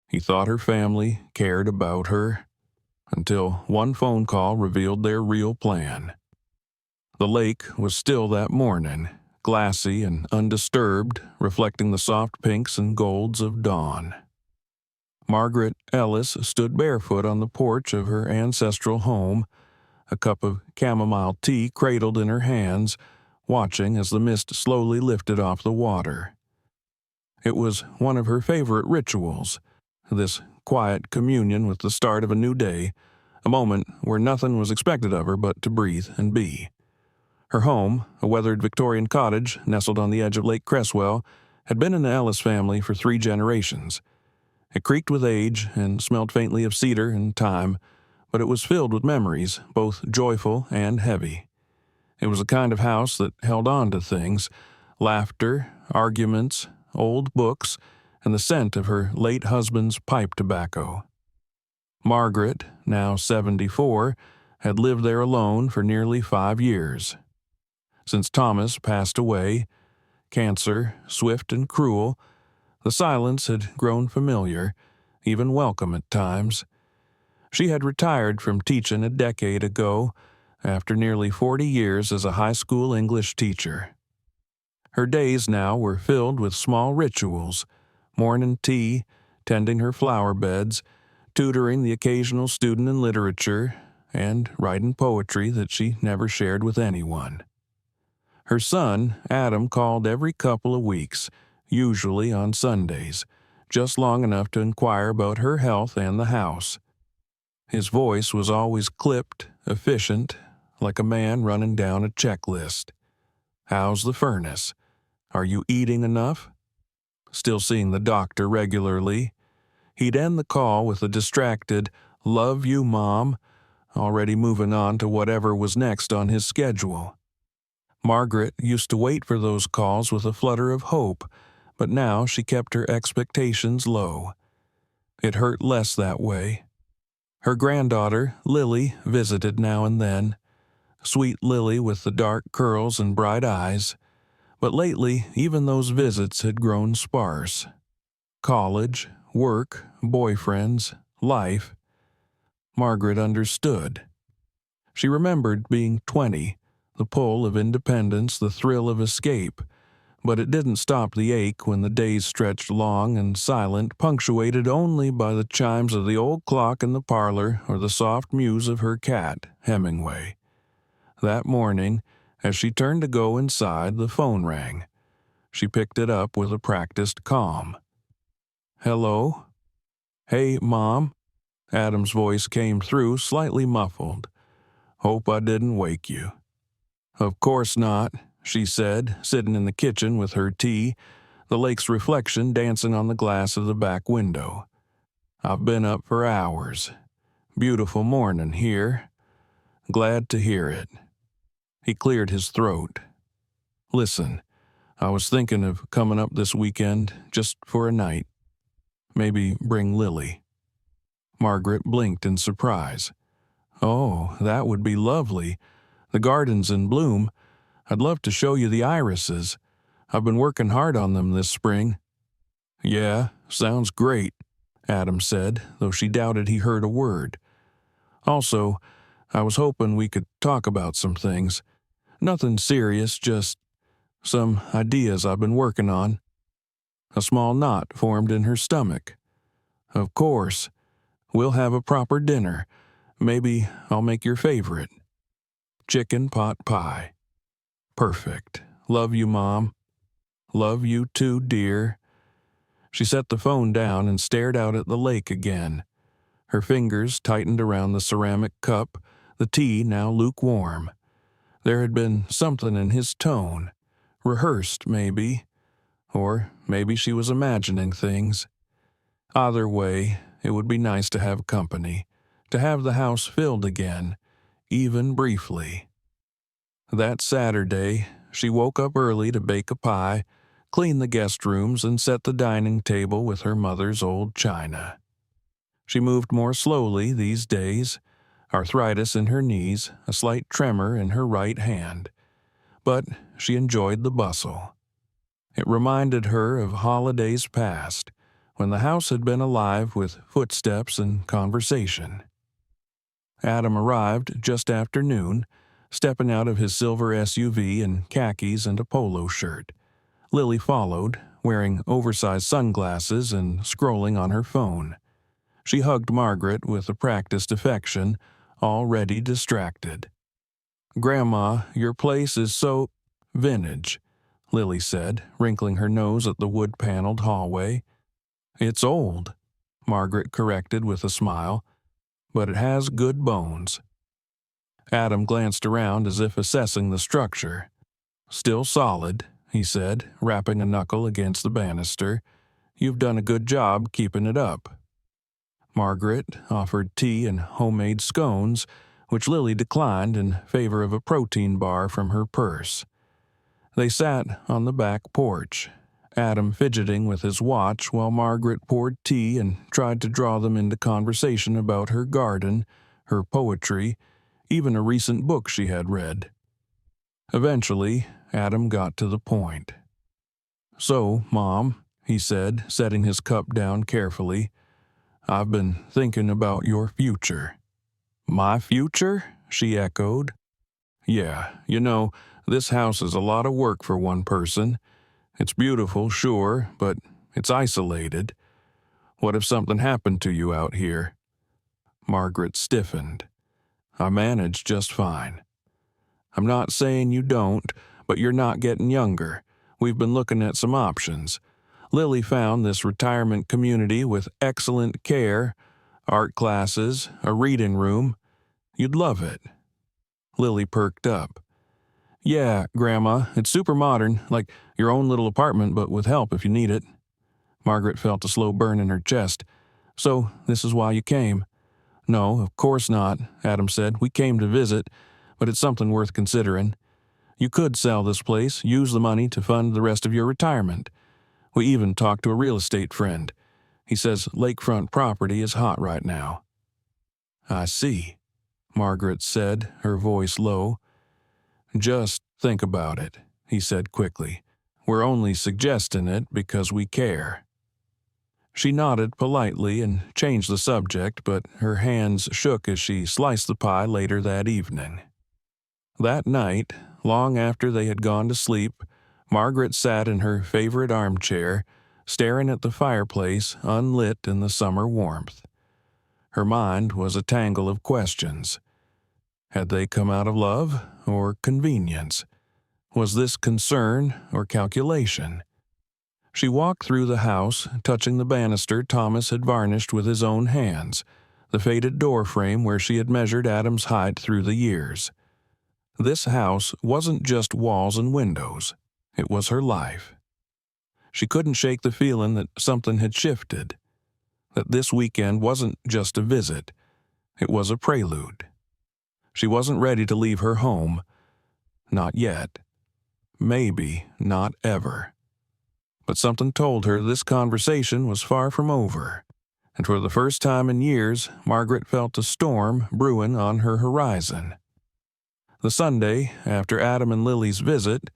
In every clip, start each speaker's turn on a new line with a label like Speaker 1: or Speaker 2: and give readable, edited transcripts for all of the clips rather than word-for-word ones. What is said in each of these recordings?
Speaker 1: He thought her family cared about her, until one phone call revealed their real plan. The lake was still that morning, glassy and undisturbed, reflecting the soft pinks and golds of dawn. Margaret Ellis stood barefoot on the porch of her ancestral home, a cup of chamomile tea cradled in her hands, watching as the mist slowly lifted off the water. It was one of her favorite rituals, this quiet communion with the start of a new day, a moment where nothing was expected of her but to breathe and be. Her home, a weathered Victorian cottage nestled on the edge of Lake Cresswell, had been in the Ellis family for 3 generations. It creaked with age and smelled faintly of cedar and thyme, but it was filled with memories, both joyful and heavy. It was the kind of house that held on to things, laughter, arguments, old books, and the scent of her late husband's pipe tobacco. Margaret, now 74, had lived there alone for nearly 5 years. Since Thomas passed away, cancer, swift and cruel, the silence had grown familiar, even welcome at times. She had retired from teaching a decade ago, after nearly 40 years as a high school English teacher. Her days now were filled with small rituals, morning tea, tending her flower beds, tutoring the occasional student in literature, and writing poetry that she never shared with anyone. Her son, Adam, called every couple of weeks, usually on Sundays, just long enough to inquire about her health and the house. His voice was always clipped, efficient, like a man running down a checklist. How's the furnace? Are you eating enough? Still seeing the doctor regularly? He'd end the call with a distracted, "Love you, Mom," already moving on to whatever was next on his schedule. Margaret used to wait for those calls with a flutter of hope, but now she kept her expectations low. It hurt less that way. Her granddaughter, Lily, visited now and then. Sweet Lily with the dark curls and bright eyes. But lately, even those visits had grown sparse. College, work, boyfriends, life. Margaret understood. She remembered being 20, the pull of independence, the thrill of escape, but it didn't stop the ache when the days stretched long and silent, punctuated only by the chimes of the old clock in the parlor or the soft mews of her cat, Hemingway. That morning, as she turned to go inside, the phone rang. She picked it up with a practiced calm. "Hello?" "Hey, Mom." Adam's voice came through, slightly muffled. "Hope I didn't wake you." "Of course not," she said, sitting in the kitchen with her tea, the lake's reflection dancing on the glass of the back window. "I've been up for hours. Beautiful morning here. Glad to hear it." He cleared his throat. "Listen, I was thinking of coming up this weekend, just for a night. Maybe bring Lily." Margaret blinked in surprise. "Oh, that would be lovely. The garden's in bloom. I'd love to show you the irises. I've been working hard on them this spring." "Yeah, sounds great," Adam said, though she doubted he heard a word. "Also, I was hoping we could talk about some things. Nothing serious, just some ideas I've been working on." A small knot formed in her stomach. "Of course. We'll have a proper dinner. Maybe I'll make your favorite. Chicken pot pie." "Perfect. Love you, Mom." "Love you too, dear." She set the phone down and stared out at the lake again. Her fingers tightened around the ceramic cup, the tea now lukewarm. There had been something in his tone. Rehearsed, maybe. Or maybe she was imagining things. Either way, it would be nice to have company, to have the house filled again, even briefly. That Saturday, she woke up early to bake a pie, clean the guest rooms, and set the dining table with her mother's old china. She moved more slowly these days, arthritis in her knees, a slight tremor in her right hand. But she enjoyed the bustle. It reminded her of holidays past, when the house had been alive with footsteps and conversation. Adam arrived just after noon, stepping out of his silver SUV in khakis and a polo shirt. Lily followed, wearing oversized sunglasses and scrolling on her phone. She hugged Margaret with a practiced affection, already distracted. "Grandma, your place is so vintage," Lily said, wrinkling her nose at the wood-paneled hallway. "It's old," Margaret corrected with a smile, "but it has good bones." Adam glanced around as if assessing the structure. "Still solid," he said, rapping a knuckle against the banister. "You've done a good job keeping it up." Margaret offered tea and homemade scones, which Lily declined in favor of a protein bar from her purse. They sat on the back porch, Adam fidgeting with his watch while Margaret poured tea and tried to draw them into conversation about her garden, her poetry, even a recent book she had read. Eventually, Adam got to the point. "So, Mom," he said, setting his cup down carefully, "I've been thinking about your future." "My future?" she echoed. "Yeah, this house is a lot of work for one person. It's beautiful, sure, but it's isolated. What if something happened to you out here?" Margaret stiffened. "I manage just fine." "I'm not saying you don't, but you're not getting younger. We've been looking at some options. Lily found this retirement community with excellent care, art classes, a reading room. You'd love it." Lily perked up. "Yeah, Grandma, it's super modern, like your own little apartment, but with help if you need it." Margaret felt a slow burn in her chest. "So, this is why you came?" "No, of course not," Adam said. "We came to visit, but it's something worth considering. You could sell this place, use the money to fund the rest of your retirement. We even talked to a real estate friend. He says lakefront property is hot right now." "I see," Margaret said, her voice low. "Just think about it," he said quickly. "We're only suggesting it because we care." She nodded politely and changed the subject, but her hands shook as she sliced the pie later that evening. That night, long after they had gone to sleep, Margaret sat in her favorite armchair, staring at the fireplace unlit in the summer warmth. Her mind was a tangle of questions. Had they come out of love or convenience? Was this concern or calculation? She walked through the house, touching the banister Thomas had varnished with his own hands, the faded door frame where she had measured Adam's height through the years. This house wasn't just walls and windows. It was her life. She couldn't shake the feeling that something had shifted, that this weekend wasn't just a visit. It was a prelude. She wasn't ready to leave her home. Not yet. Maybe not ever. But something told her this conversation was far from over, and for the first time in years, Margaret felt a storm brewing on her horizon. The Sunday, after Adam and Lily's visit,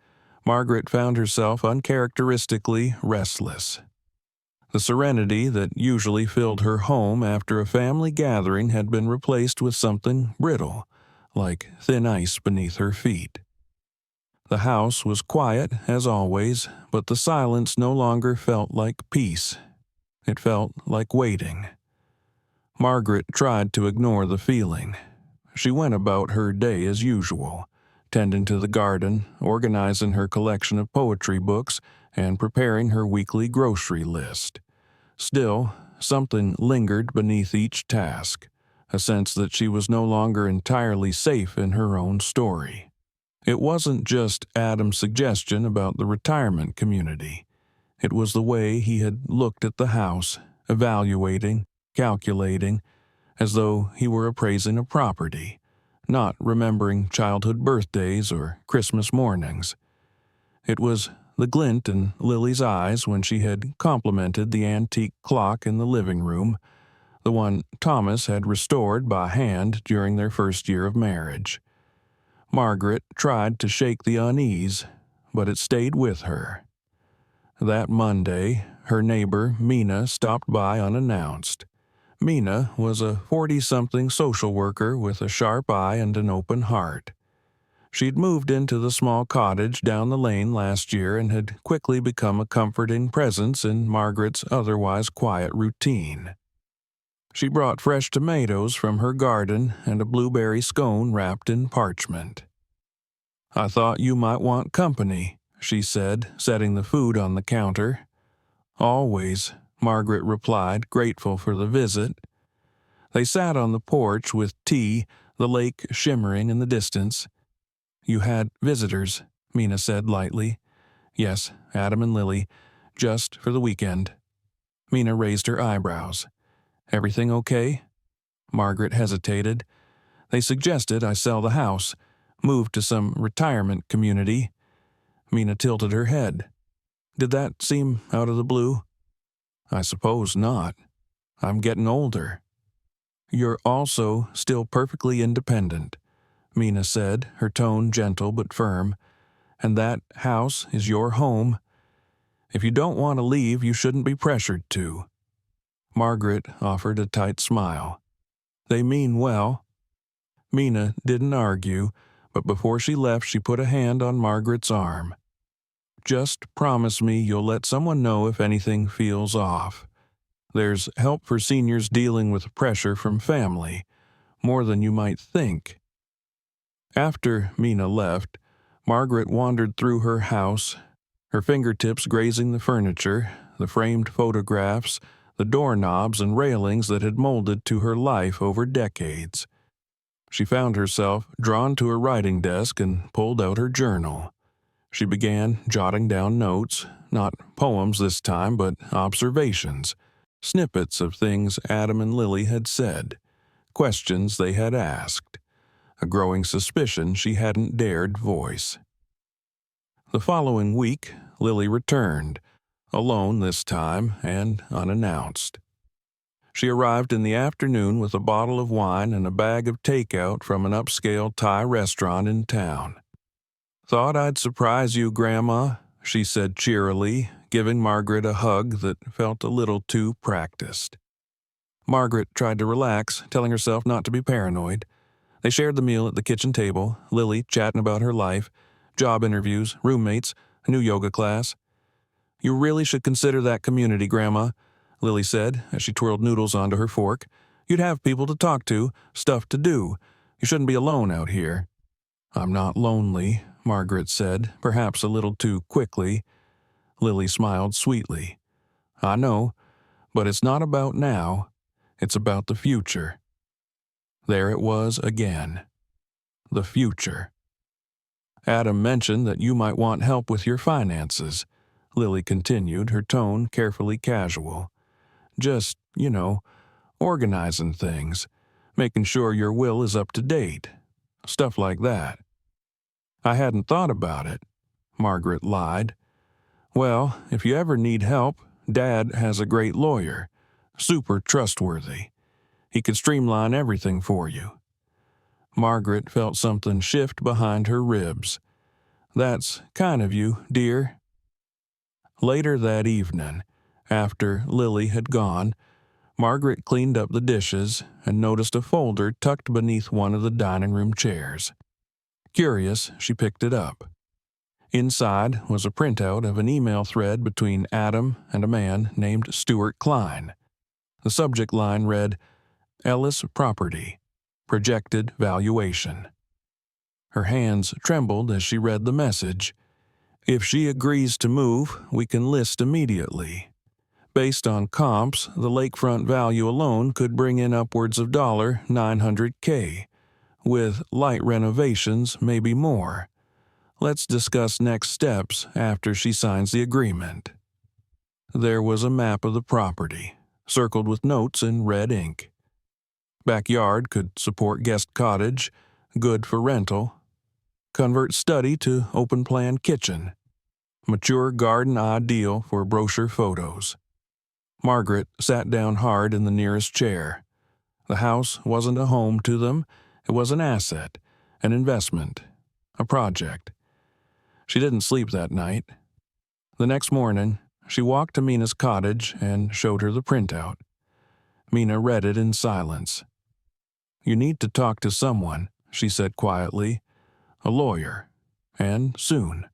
Speaker 1: Margaret found herself uncharacteristically restless. The serenity that usually filled her home after a family gathering had been replaced with something brittle, like thin ice beneath her feet. The house was quiet, as always, but the silence no longer felt like peace. It felt like waiting. Margaret tried to ignore the feeling. She went about her day as usual, tending to the garden, organizing her collection of poetry books, and preparing her weekly grocery list. Still, something lingered beneath each task, a sense that she was no longer entirely safe in her own story. It wasn't just Adam's suggestion about the retirement community. It was the way he had looked at the house, evaluating, calculating, as though he were appraising a property, not remembering childhood birthdays or Christmas mornings. It was the glint in Lily's eyes when she had complimented the antique clock in the living room, the one Thomas had restored by hand during their first year of marriage. Margaret tried to shake the unease, but it stayed with her. That Monday, her neighbor, Mina, stopped by unannounced. Mina was a 40-something social worker with a sharp eye and an open heart. She'd moved into the small cottage down the lane last year and had quickly become a comforting presence in Margaret's otherwise quiet routine. She brought fresh tomatoes from her garden and a blueberry scone wrapped in parchment. "I thought you might want company," she said, setting the food on the counter. "Always," Margaret replied, grateful for the visit. They sat on the porch with tea, the lake shimmering in the distance. "You had visitors," Mina said lightly. "Yes, Adam and Lily, just for the weekend." Mina raised her eyebrows. "Everything okay?" Margaret hesitated. "They suggested I sell the house, move to some retirement community." Mina tilted her head. "Did that seem out of the blue?" "I suppose not. I'm getting older." "You're also still perfectly independent," Mina said, her tone gentle but firm. "And that house is your home. If you don't want to leave, you shouldn't be pressured to." Margaret offered a tight smile. "They mean well." Mina didn't argue, but before she left she put a hand on Margaret's arm. "Just promise me you'll let someone know if anything feels off. There's help for seniors dealing with pressure from family, more than you might think." After Mina left, Margaret wandered through her house, her fingertips grazing the furniture, the framed photographs, the doorknobs and railings that had molded to her life over decades. She found herself drawn to her writing desk and pulled out her journal. She began jotting down notes, not poems this time, but observations, snippets of things Adam and Lily had said, questions they had asked, a growing suspicion she hadn't dared voice. The following week, Lily returned, alone this time and unannounced. She arrived in the afternoon with a bottle of wine and a bag of takeout from an upscale Thai restaurant in town. "Thought I'd surprise you, Grandma," she said cheerily, giving Margaret a hug that felt a little too practiced. Margaret tried to relax, telling herself not to be paranoid. They shared the meal at the kitchen table, Lily chatting about her life, job interviews, roommates, a new yoga class. "You really should consider that community, Grandma," Lily said as she twirled noodles onto her fork. "You'd have people to talk to, stuff to do. You shouldn't be alone out here." "I'm not lonely," Margaret said, perhaps a little too quickly. Lily smiled sweetly. "I know, but it's not about now. It's about the future." There it was again. The future. "Adam mentioned that you might want help with your finances," Lily continued, her tone carefully casual. "Just, organizing things, making sure your will is up to date, stuff like that." "I hadn't thought about it," Margaret lied. "Well, if you ever need help, Dad has a great lawyer, super trustworthy. He could streamline everything for you." Margaret felt something shift behind her ribs. "That's kind of you, dear." Later that evening, after Lily had gone, Margaret cleaned up the dishes and noticed a folder tucked beneath one of the dining room chairs. Curious, she picked it up. Inside was a printout of an email thread between Adam and a man named Stuart Klein. The subject line read, "Ellis Property, Projected Valuation." Her hands trembled as she read the message. "If she agrees to move, we can list immediately. Based on comps, the lakefront value alone could bring in upwards of $900K. With light renovations, maybe more. Let's discuss next steps after she signs the agreement." There was a map of the property, circled with notes in red ink. Backyard could support guest cottage, good for rental. Convert study to open-plan kitchen. Mature garden ideal for brochure photos. Margaret sat down hard in the nearest chair. The house wasn't a home to them. It was an asset, an investment, a project. She didn't sleep that night. The next morning, She walked to Mina's cottage and showed her the printout. Mina read it in silence. "You need to talk to someone," she said quietly. "A lawyer. And soon."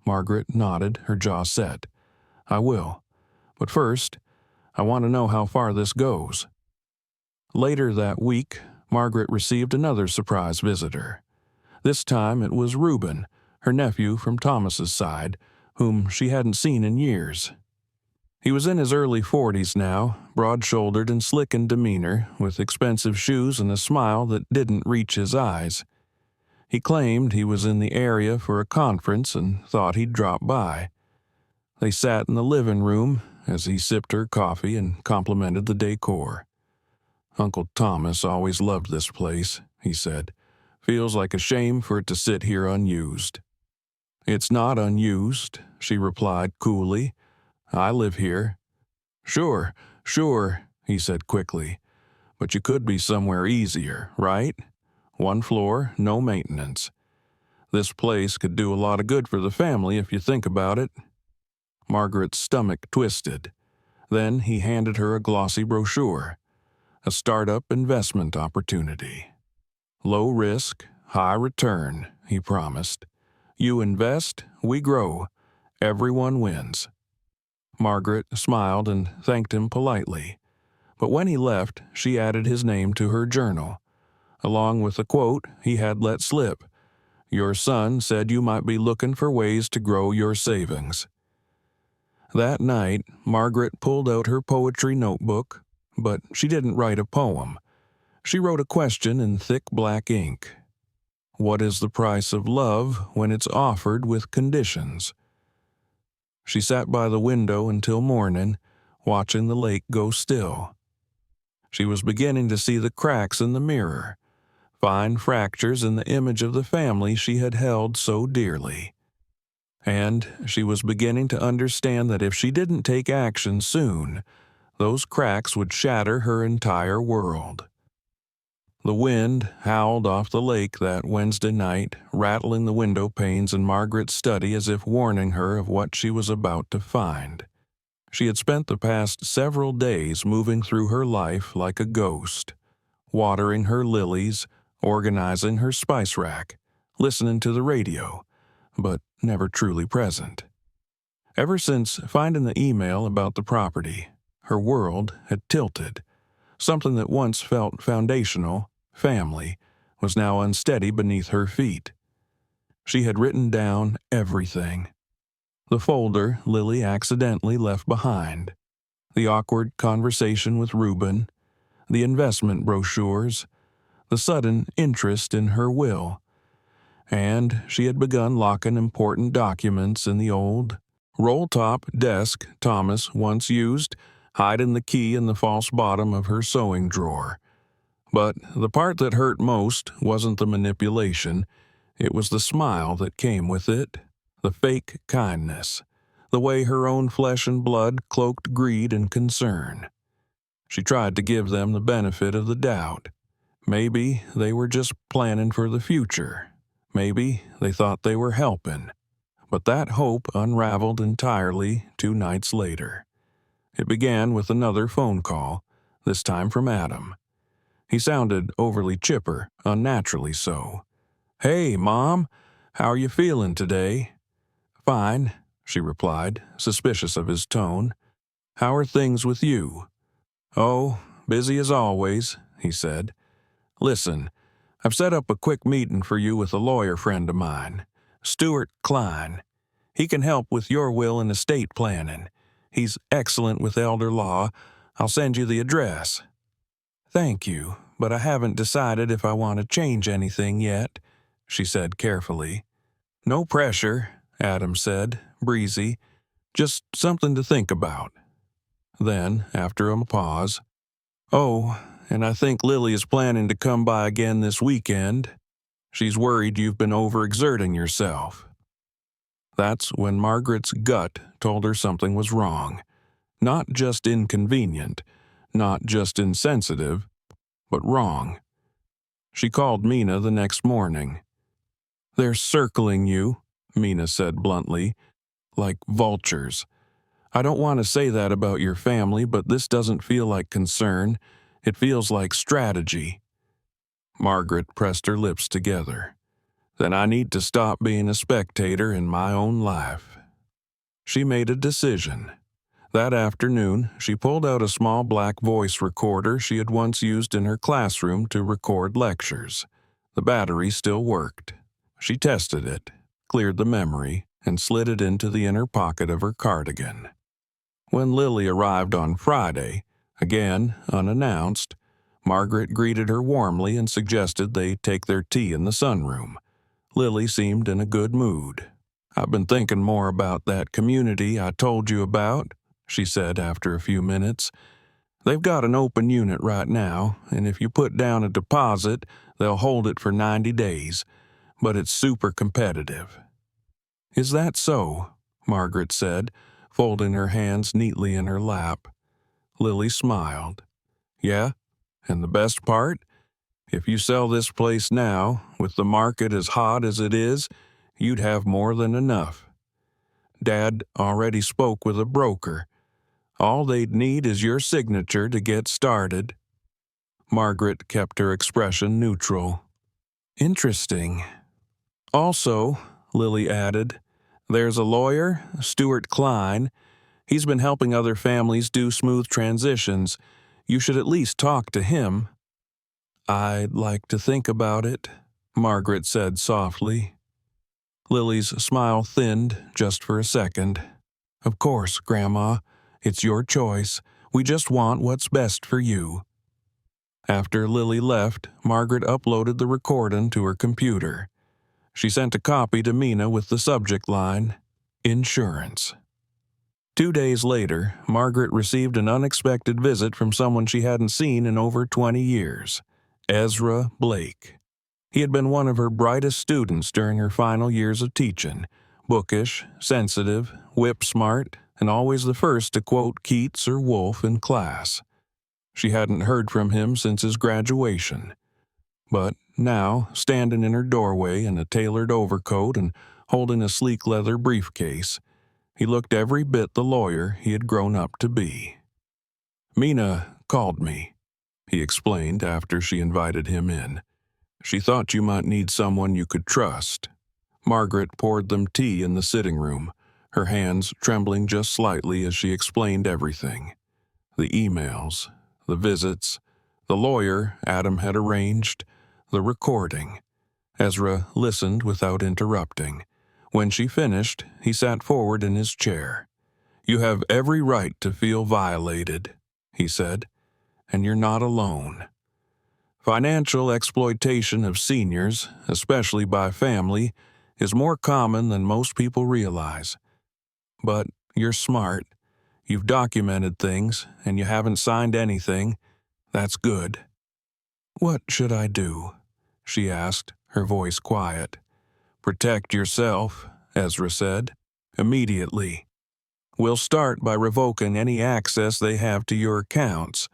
Speaker 1: Margaret nodded, her jaw set. "I will. But first, I want to know how far this goes." Later that week, Margaret received another surprise visitor. This time it was Reuben, her nephew from Thomas's side, whom she hadn't seen in years. He was in his early 40s now, broad-shouldered and slick in demeanor, with expensive shoes and a smile that didn't reach his eyes. He claimed he was in the area for a conference and thought he'd drop by. They sat in the living room as he sipped her coffee and complimented the decor. "Uncle Thomas always loved this place," he said. "Feels like a shame for it to sit here unused." "It's not unused," she replied coolly. "I live here." Sure, he said quickly. "But you could be somewhere easier, right? One floor, no maintenance. This place could do a lot of good for the family if you think about it." Margaret's stomach twisted. Then he handed her a glossy brochure. A startup investment opportunity. "Low risk, high return," he promised. "You invest, we grow. Everyone wins." Margaret smiled and thanked him politely. But when he left, she added his name to her journal, along with a quote he had let slip. "Your son said you might be looking for ways to grow your savings." That night, Margaret pulled out her poetry notebook, but she didn't write a poem. She wrote a question in thick black ink. What is the price of love when it's offered with conditions? She sat by the window until morning, watching the lake go still. She was beginning to see the cracks in the mirror, fine fractures in the image of the family she had held so dearly. And she was beginning to understand that if she didn't take action soon, those cracks would shatter her entire world. The wind howled off the lake that Wednesday night, rattling the window panes in Margaret's study as if warning her of what she was about to find. She had spent the past several days moving through her life like a ghost, watering her lilies, organizing her spice rack, listening to the radio, but never truly present. Ever since finding the email about the property, her world had tilted. Something that once felt foundational, family, was now unsteady beneath her feet. She had written down everything. The folder Lily accidentally left behind, the awkward conversation with Reuben, the investment brochures, the sudden interest in her will, and she had begun locking important documents in the old, roll-top desk Thomas once used, hiding the key in the false bottom of her sewing drawer. But the part that hurt most wasn't the manipulation, it was the smile that came with it, the fake kindness, the way her own flesh and blood cloaked greed and concern. She tried to give them the benefit of the doubt. Maybe they were just planning for the future. Maybe they thought they were helping. But that hope unraveled entirely 2 nights later. It began with another phone call, this time from Adam. He sounded overly chipper, unnaturally so. "Hey, Mom, how are you feeling today?" "Fine," she replied, suspicious of his tone. "How are things with you?" "Oh, busy as always," he said. "Listen, I've set up a quick meeting for you with a lawyer friend of mine, Stuart Klein. He can help with your will and estate planning. He's excellent with elder law. I'll send you the address." "Thank you, but I haven't decided if I want to change anything yet," she said carefully. "No pressure," Adam said, breezy. "Just something to think about." Then, after a pause, "Oh, and I think Lily is planning to come by again this weekend. She's worried you've been overexerting yourself." That's when Margaret's gut told her something was wrong. Not just inconvenient, not just insensitive, but wrong. She called Mina the next morning. "They're circling you," Mina said bluntly, "like vultures. I don't want to say that about your family, but this doesn't feel like concern. It feels like strategy." Margaret pressed her lips together. "Then I need to stop being a spectator in my own life." She made a decision. That afternoon, she pulled out a small black voice recorder she had once used in her classroom to record lectures. The battery still worked. She tested it, cleared the memory, and slid it into the inner pocket of her cardigan. When Lily arrived on Friday, again unannounced, Margaret greeted her warmly and suggested they take their tea in the sunroom. Lily seemed in a good mood. "I've been thinking more about that community I told you about," she said after a few minutes. "They've got an open unit right now, and if you put down a deposit, they'll hold it for 90 days, but it's super competitive." "Is that so?" Margaret said, folding her hands neatly in her lap. Lily smiled. "Yeah, and the best part? If you sell this place now, with the market as hot as it is, you'd have more than enough. Dad already spoke with a broker. All they'd need is your signature to get started." Margaret kept her expression neutral. "Interesting. Also," Lily added, "there's a lawyer, Stuart Klein. He's been helping other families do smooth transitions. You should at least talk to him." "I'd like to think about it," Margaret said softly. Lily's smile thinned just for a second. "Of course, Grandma. It's your choice. We just want what's best for you." After Lily left, Margaret uploaded the recording to her computer. She sent a copy to Mina with the subject line, "Insurance." 2 days later, Margaret received an unexpected visit from someone she hadn't seen in over 20 years, Ezra Blake. He had been one of her brightest students during her final years of teaching, bookish, sensitive, whip-smart, and always the first to quote Keats or Woolf in class. She hadn't heard from him since his graduation. But now, standing in her doorway in a tailored overcoat and holding a sleek leather briefcase, he looked every bit the lawyer he had grown up to be. "Mina called me," he explained after she invited him in. "She thought you might need someone you could trust." Margaret poured them tea in the sitting room, her hands trembling just slightly as she explained everything. The emails, the visits, the lawyer Adam had arranged, the recording. Ezra listened without interrupting. When she finished, he sat forward in his chair. "You have every right to feel violated," he said, "and you're not alone. Financial exploitation of seniors, especially by family, is more common than most people realize. But you're smart. You've documented things, and you haven't signed anything. That's good." "What should I do?" she asked, her voice quiet. "Protect yourself," Ezra said, "immediately. We'll start by revoking any access they have to your accounts.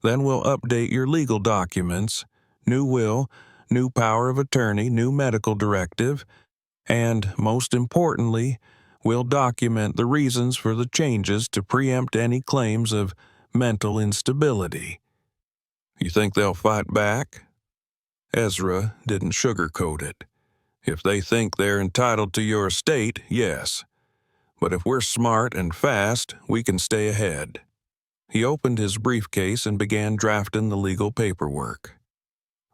Speaker 1: Then we'll update your legal documents, new will, new power of attorney, new medical directive, and, most importantly, we'll document the reasons for the changes to preempt any claims of mental instability." "You think they'll fight back?" Ezra didn't sugarcoat it. "If they think they're entitled to your estate, yes. But if we're smart and fast, we can stay ahead." He opened his briefcase and began drafting the legal paperwork.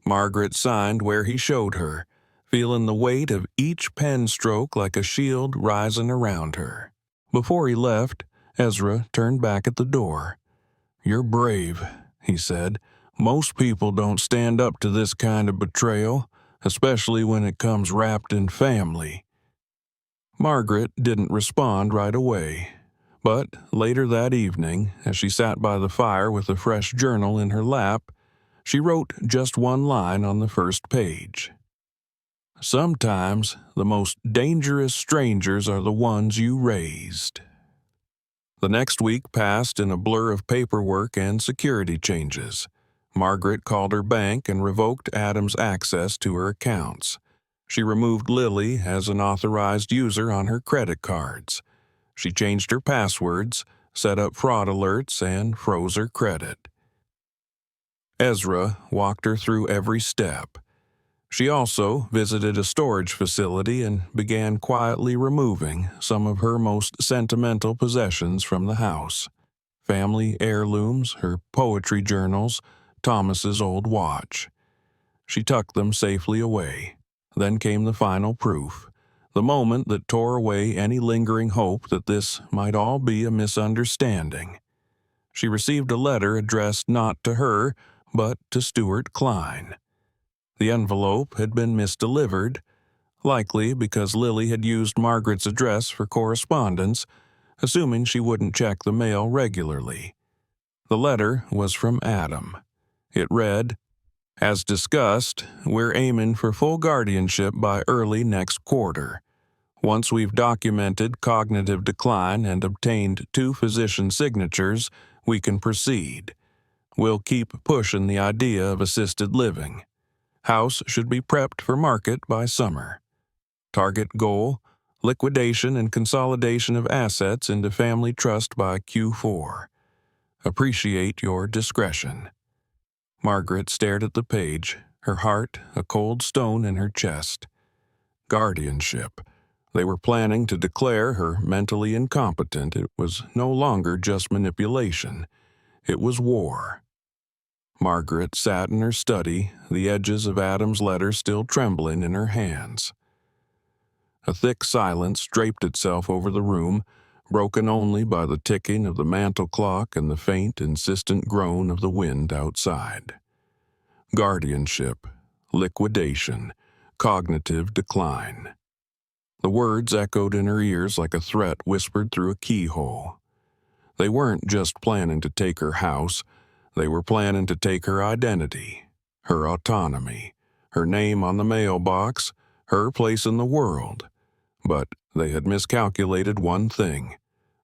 Speaker 1: Margaret signed where he showed her, feeling the weight of each pen stroke like a shield rising around her. Before he left, Ezra turned back at the door. "You're brave," he said. "Most people don't stand up to this kind of betrayal, especially when it comes wrapped in family." Margaret didn't respond right away, but later that evening, as she sat by the fire with a fresh journal in her lap, she wrote just one line on the first page. "Sometimes the most dangerous strangers are the ones you raised." The next week passed in a blur of paperwork and security changes. Margaret called her bank and revoked Adam's access to her accounts. She removed Lily as an authorized user on her credit cards. She changed her passwords, set up fraud alerts, and froze her credit. Ezra walked her through every step. She also visited a storage facility and began quietly removing some of her most sentimental possessions from the house. Family heirlooms, her poetry journals, Thomas's old watch. She tucked them safely away. Then came the final proof, the moment that tore away any lingering hope that this might all be a misunderstanding. She received a letter addressed not to her, but to Stuart Klein. The envelope had been misdelivered, likely because Lily had used Margaret's address for correspondence, assuming she wouldn't check the mail regularly. The letter was from Adam. It read, "As discussed, we're aiming for full guardianship by early next quarter. Once we've documented cognitive decline and obtained 2 physician signatures, we can proceed. We'll keep pushing the idea of assisted living. House should be prepped for market by summer. Target goal, liquidation and consolidation of assets into family trust by Q4. Appreciate your discretion." Margaret stared at the page, her heart a cold stone in her chest. Guardianship. They were planning to declare her mentally incompetent. It was no longer just manipulation. It was war. Margaret sat in her study, the edges of Adam's letter still trembling in her hands. A thick silence draped itself over the room, broken only by the ticking of the mantel clock and the faint, insistent groan of the wind outside. Guardianship, liquidation, cognitive decline. The words echoed in her ears like a threat whispered through a keyhole. They weren't just planning to take her house, they were planning to take her identity, her autonomy, her name on the mailbox, her place in the world. But they had miscalculated one thing.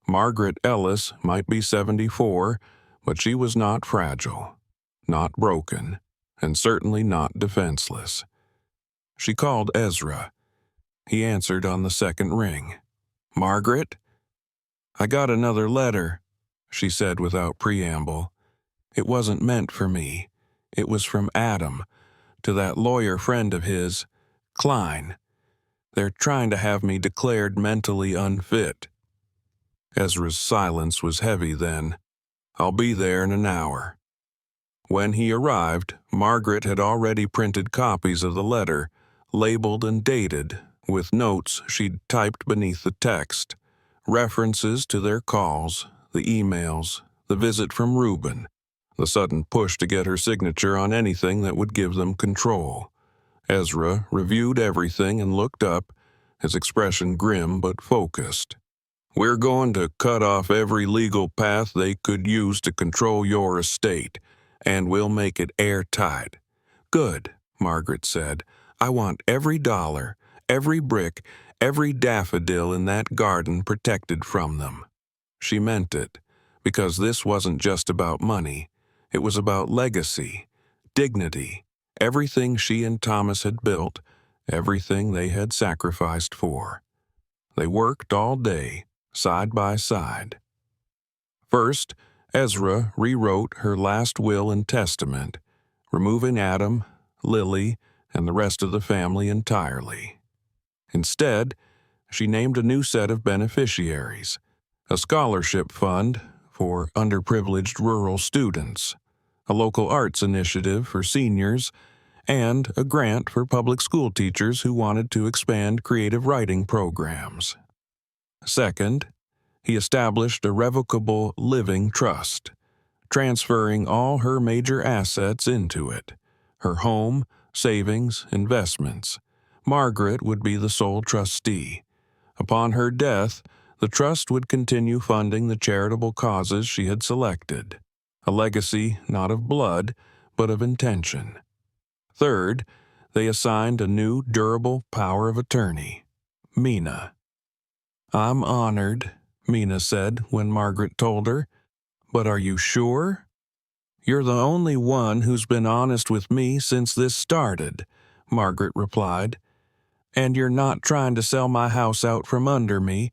Speaker 1: Margaret Ellis might be 74, but she was not fragile, not broken, and certainly not defenseless. She called Ezra. He answered on the second ring. "Margaret?" "I got another letter," she said without preamble. "It wasn't meant for me. It was from Adam, to that lawyer friend of his, Klein. They're trying to have me declared mentally unfit." Ezra's silence was heavy then. "I'll be there in an hour." When he arrived, Margaret had already printed copies of the letter, labeled and dated, with notes she'd typed beneath the text, references to their calls, the emails, the visit from Reuben, the sudden push to get her signature on anything that would give them control. Ezra reviewed everything and looked up, his expression grim but focused. "We're going to cut off every legal path they could use to control your estate, and we'll make it airtight." "Good," Margaret said. "I want every dollar, every brick, every daffodil in that garden protected from them." She meant it, because this wasn't just about money. It was about legacy, dignity, everything she and Thomas had built, everything they had sacrificed for. They worked all day, side by side. First, Ezra rewrote her last will and testament, removing Adam, Lily, and the rest of the family entirely. Instead, she named a new set of beneficiaries, a scholarship fund for underprivileged rural students, a local arts initiative for seniors, and a grant for public school teachers who wanted to expand creative writing programs. Second, he established a revocable living trust, transferring all her major assets into it, her home, savings, investments. Margaret would be the sole trustee. Upon her death, the trust would continue funding the charitable causes she had selected, a legacy not of blood, but of intention. Third, they assigned a new durable power of attorney, Mina. "I'm honored," Mina said when Margaret told her. "But are you sure?" "You're the only one who's been honest with me since this started," Margaret replied. "And you're not trying to sell my house out from under me."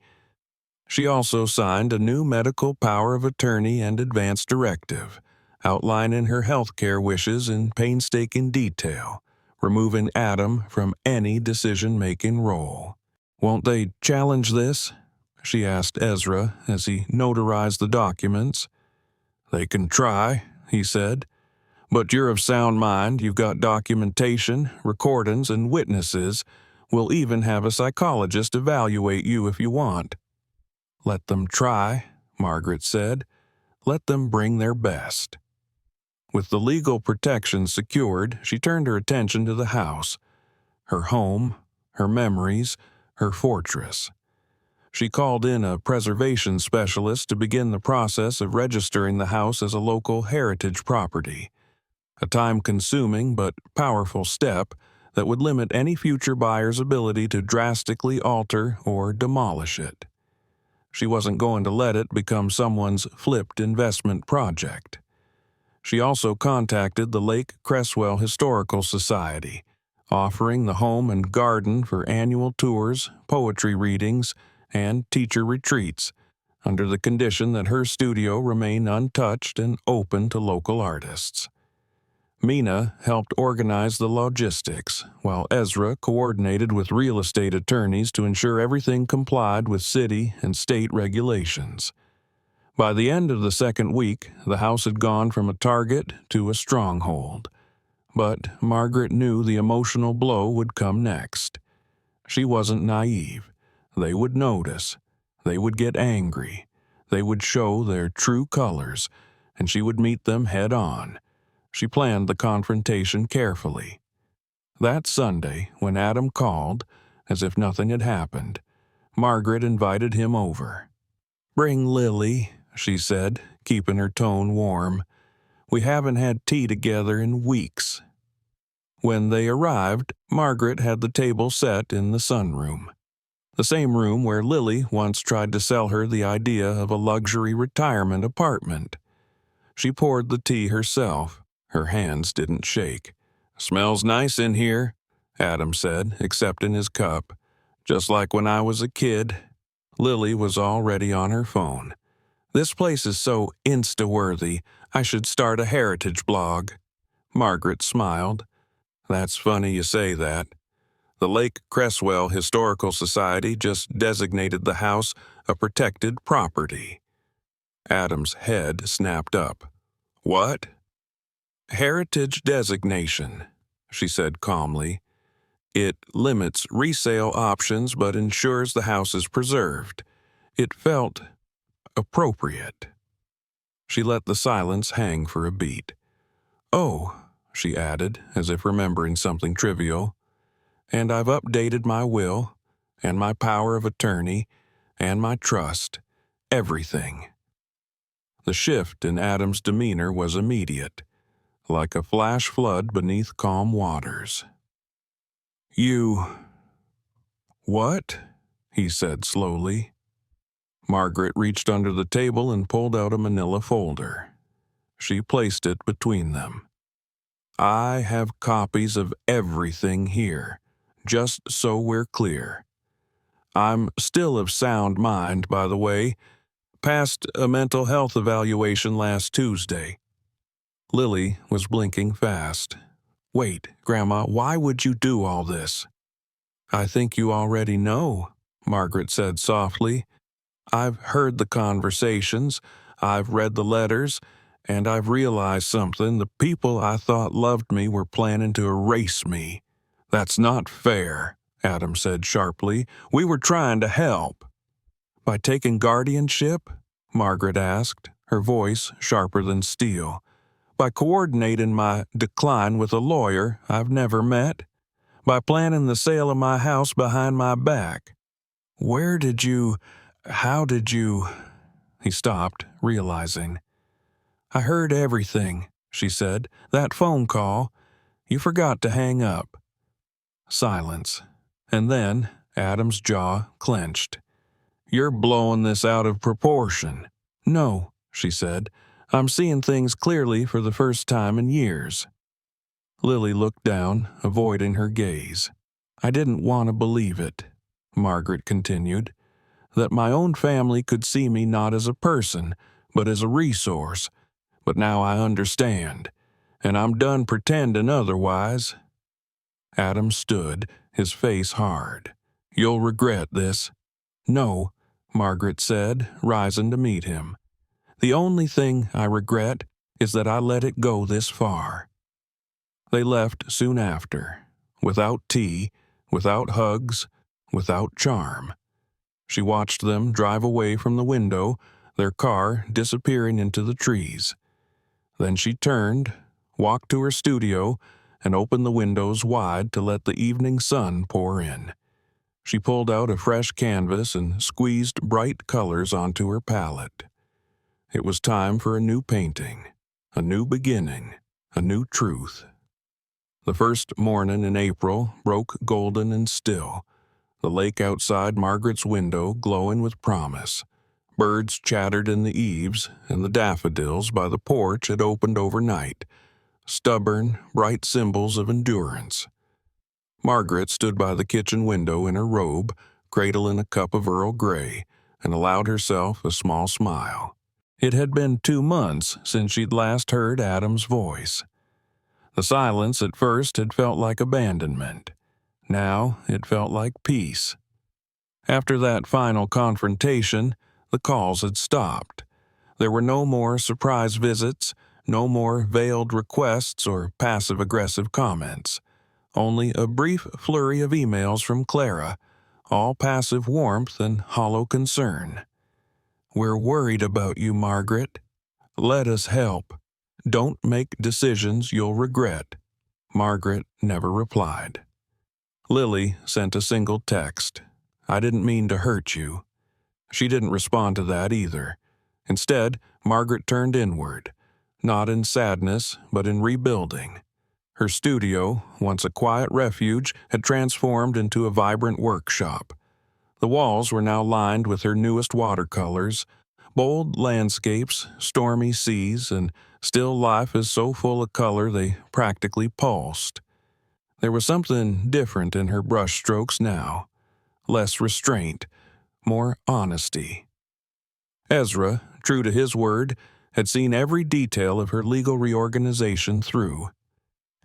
Speaker 1: She also signed a new medical power of attorney and advance directive, outlining her healthcare wishes in painstaking detail, removing Adam from any decision-making role. "Won't they challenge this?" she asked Ezra as he notarized the documents. "They can try," he said. "But you're of sound mind. You've got documentation, recordings, and witnesses. We'll even have a psychologist evaluate you if you want." "Let them try," Margaret said. "Let them bring their best." With the legal protection secured, she turned her attention to the house, her home, her memories, her fortress. She called in a preservation specialist to begin the process of registering the house as a local heritage property, a time-consuming but powerful step that would limit any future buyer's ability to drastically alter or demolish it. She wasn't going to let it become someone's flipped investment project. She also contacted the Lake Cresswell Historical Society, offering the home and garden for annual tours, poetry readings, and teacher retreats, under the condition that her studio remain untouched and open to local artists. Mina helped organize the logistics, while Ezra coordinated with real estate attorneys to ensure everything complied with city and state regulations. By the end of the second week, the house had gone from a target to a stronghold. But Margaret knew the emotional blow would come next. She wasn't naive. They would notice. They would get angry. They would show their true colors, and she would meet them head on. She planned the confrontation carefully. That Sunday, when Adam called, as if nothing had happened, Margaret invited him over. "Bring Lily," she said, keeping her tone warm. "We haven't had tea together in weeks." When they arrived, Margaret had the table set in the sunroom, the same room where Lily once tried to sell her the idea of a luxury retirement apartment. She poured the tea herself. Her hands didn't shake. "Smells nice in here," Adam said, accepting his cup. "Just like when I was a kid." Lily was already on her phone. "This place is so Insta-worthy, I should start a heritage blog." Margaret smiled. "That's funny you say that. The Lake Cresswell Historical Society just designated the house a protected property." Adam's head snapped up. "What?" "Heritage designation," she said calmly. "It limits resale options but ensures the house is preserved. It felt appropriate." She let the silence hang for a beat. "Oh," she added, as if remembering something trivial, "and I've updated my will, and my power of attorney, and my trust, everything." The shift in Adam's demeanor was immediate, like a flash flood beneath calm waters. "You... what?" he said slowly. Margaret reached under the table and pulled out a manila folder. She placed it between them. "I have copies of everything here, just so we're clear. I'm still of sound mind, by the way. Passed a mental health evaluation last Tuesday." Lily was blinking fast. "Wait, Grandma, why would you do all this?" "I think you already know," Margaret said softly. "I've heard the conversations, I've read the letters, and I've realized something. The people I thought loved me were planning to erase me." "That's not fair," Adam said sharply. "We were trying to help." "By taking guardianship?" Margaret asked, her voice sharper than steel. "By coordinating my decline with a lawyer I've never met? By planning the sale of my house behind my back? How did you... He stopped, realizing. "I heard everything," she said. "That phone call. You forgot to hang up." Silence. And then Adam's jaw clenched. "You're blowing this out of proportion." "No," she said. "I'm seeing things clearly for the first time in years." Lily looked down, avoiding her gaze. "I didn't want to believe it," Margaret continued. that my own family could see me not as a person, but as a resource. But now I understand, and I'm done pretending otherwise." Adam stood, his face hard. "You'll regret this." "No," Margaret said, rising to meet him. "The only thing I regret is that I let it go this far." They left soon after, without tea, without hugs, without charm. She watched them drive away from the window, their car disappearing into the trees. Then she turned, walked to her studio, and opened the windows wide to let the evening sun pour in. She pulled out a fresh canvas and squeezed bright colors onto her palette. It was time for a new painting, a new beginning, a new truth. The first morning in April broke golden and still, the lake outside Margaret's window glowing with promise. Birds chattered in the eaves, and the daffodils by the porch had opened overnight, stubborn, bright symbols of endurance. Margaret stood by the kitchen window in her robe, cradling a cup of Earl Grey, and allowed herself a small smile. It had been 2 months since she'd last heard Adam's voice. The silence at first had felt like abandonment. Now it felt like peace. After that final confrontation, the calls had stopped. There were no more surprise visits, no more veiled requests or passive-aggressive comments. Only a brief flurry of emails from Clara, all passive warmth and hollow concern. "We're worried about you, Margaret. Let us help. Don't make decisions you'll regret." Margaret never replied. Lily sent a single text. "I didn't mean to hurt you." She didn't respond to that either. Instead, Margaret turned inward, not in sadness, but in rebuilding. Her studio, once a quiet refuge, had transformed into a vibrant workshop. The walls were now lined with her newest watercolors, bold landscapes, stormy seas, and still life is so full of color they practically pulsed. There was something different in her brushstrokes now. Less restraint, more honesty. Ezra, true to his word, had seen every detail of her legal reorganization through.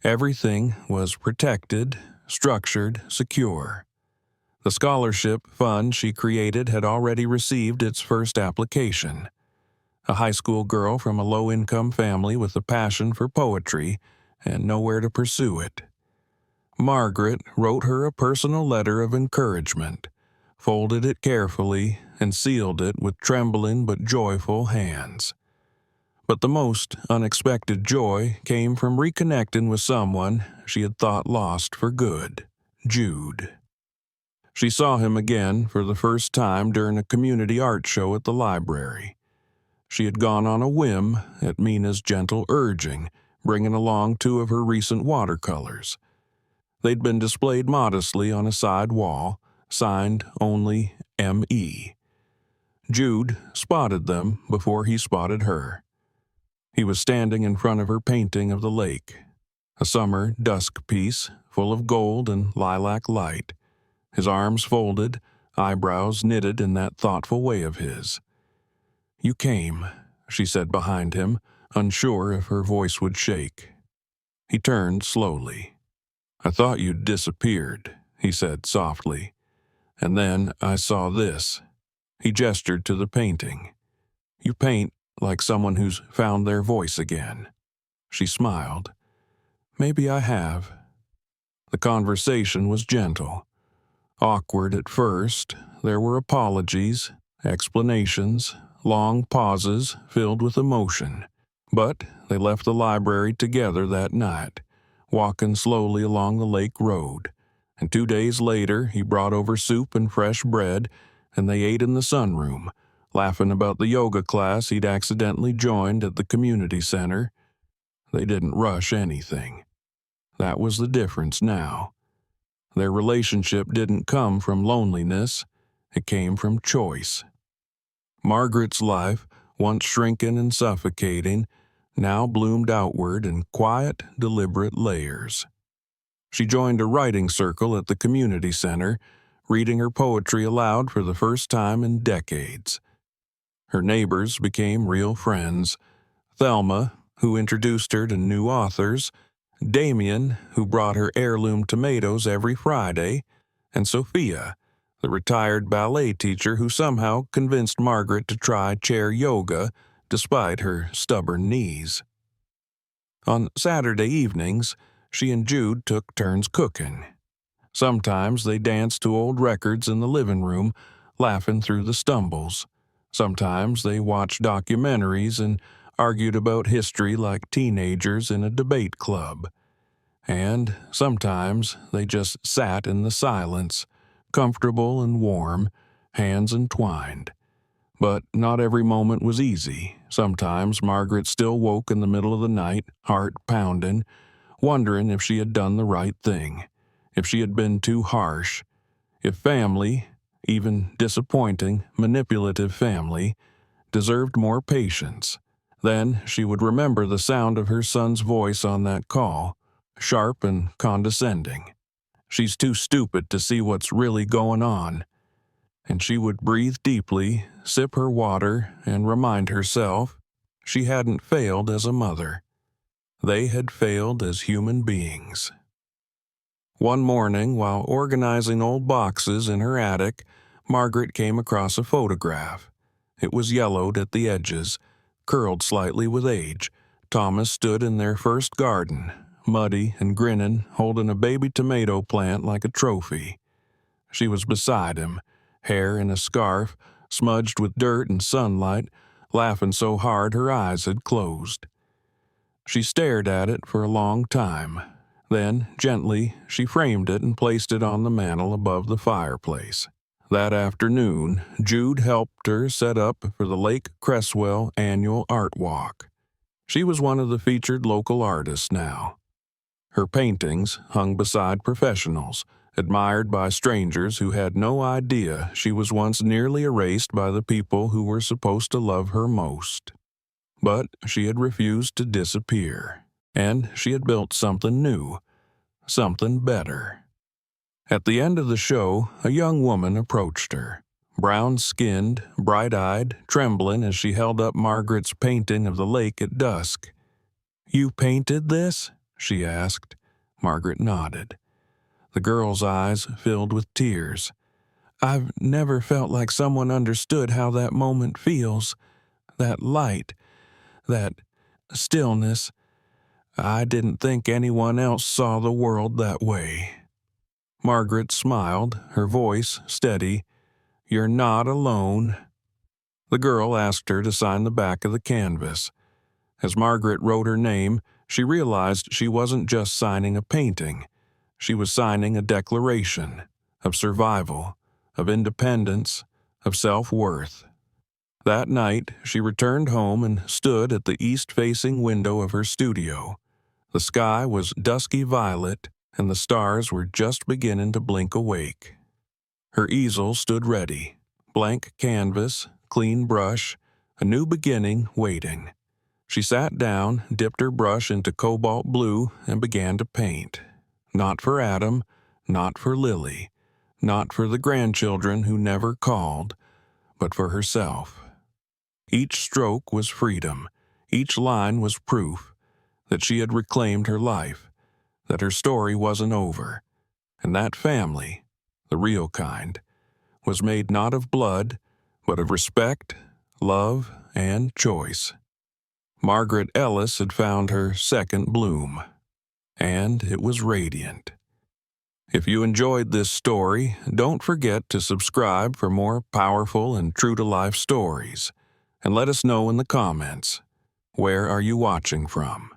Speaker 1: Everything was protected, structured, secure. The scholarship fund she created had already received its first application. A high school girl from a low-income family with a passion for poetry and nowhere to pursue it. Margaret wrote her a personal letter of encouragement, folded it carefully, and sealed it with trembling but joyful hands. But the most unexpected joy came from reconnecting with someone she had thought lost for good, Jude. She saw him again for the first time during a community art show at the library. She had gone on a whim at Mina's gentle urging, bringing along 2 of her recent watercolors. They'd been displayed modestly on a side wall, signed only M.E. Jude spotted them before he spotted her. He was standing in front of her painting of the lake, a summer dusk piece full of gold and lilac light, his arms folded, eyebrows knitted in that thoughtful way of his. "You came," she said behind him, unsure if her voice would shake. He turned slowly. "I thought you'd disappeared," he said softly. "And then I saw this." He gestured to the painting. "You paint like someone who's found their voice again." She smiled. "Maybe I have." The conversation was gentle. Awkward at first, there were apologies, explanations, long pauses filled with emotion. But they left the library together that night, walking slowly along the lake road, and 2 days later he brought over soup and fresh bread, and they ate in the sunroom, laughing about the yoga class he'd accidentally joined at the community center. They didn't rush anything. That was the difference now. Their relationship didn't come from loneliness, it came from choice. Margaret's life, once shrinking and suffocating, now bloomed outward in quiet, deliberate layers. She joined a writing circle at the community center, reading her poetry aloud for the first time in decades. Her neighbors became real friends. Thelma, who introduced her to new authors, Damien, who brought her heirloom tomatoes every Friday, and Sophia, the retired ballet teacher who somehow convinced Margaret to try chair yoga despite her stubborn knees. On Saturday evenings, she and Jude took turns cooking. Sometimes they danced to old records in the living room, laughing through the stumbles. Sometimes they watched documentaries and argued about history like teenagers in a debate club. And sometimes they just sat in the silence, comfortable and warm, hands entwined. But not every moment was easy. Sometimes Margaret still woke in the middle of the night, heart pounding, wondering if she had done the right thing, if she had been too harsh, if family, even disappointing, manipulative family, deserved more patience. Then she would remember the sound of her son's voice on that call, sharp and condescending. "She's too stupid to see what's really going on." And she would breathe deeply, sip her water, and remind herself she hadn't failed as a mother. They had failed as human beings. One morning, while organizing old boxes in her attic, Margaret came across a photograph. It was yellowed at the edges, curled slightly with age. Thomas stood in their first garden, muddy and grinning, holding a baby tomato plant like a trophy. She was beside him, hair in a scarf, smudged with dirt and sunlight, laughing so hard her eyes had closed. She stared at it for a long time. Then, gently, she framed it and placed it on the mantel above the fireplace. That afternoon, Jude helped her set up for the Lake Cresswell annual art walk. She was one of the featured local artists now. Her paintings hung beside professionals, admired by strangers who had no idea she was once nearly erased by the people who were supposed to love her most. But she had refused to disappear, and she had built something new, something better. At the end of the show, a young woman approached her, brown-skinned, bright-eyed, trembling as she held up Margaret's painting of the lake at dusk. "You painted this?" she asked. Margaret nodded. The girl's eyes filled with tears. "I've never felt like someone understood how that moment feels. That light, that stillness. I didn't think anyone else saw the world that way." Margaret smiled, her voice steady. "You're not alone." The girl asked her to sign the back of the canvas. As Margaret wrote her name, she realized she wasn't just signing a painting. She was signing a declaration of survival, of independence, of self-worth. That night, she returned home and stood at the east-facing window of her studio. The sky was dusky violet, and the stars were just beginning to blink awake. Her easel stood ready, blank canvas, clean brush, a new beginning waiting. She sat down, dipped her brush into cobalt blue, and began to paint. Not for Adam, not for Lily, not for the grandchildren who never called, but for herself. Each stroke was freedom, each line was proof that she had reclaimed her life, that her story wasn't over, and that family, the real kind, was made not of blood, but of respect, love, and choice. Margaret Ellis had found her second bloom, and it was radiant. If you enjoyed this story, don't forget to subscribe for more powerful and true-to-life stories, and let us know in the comments, where are you watching from?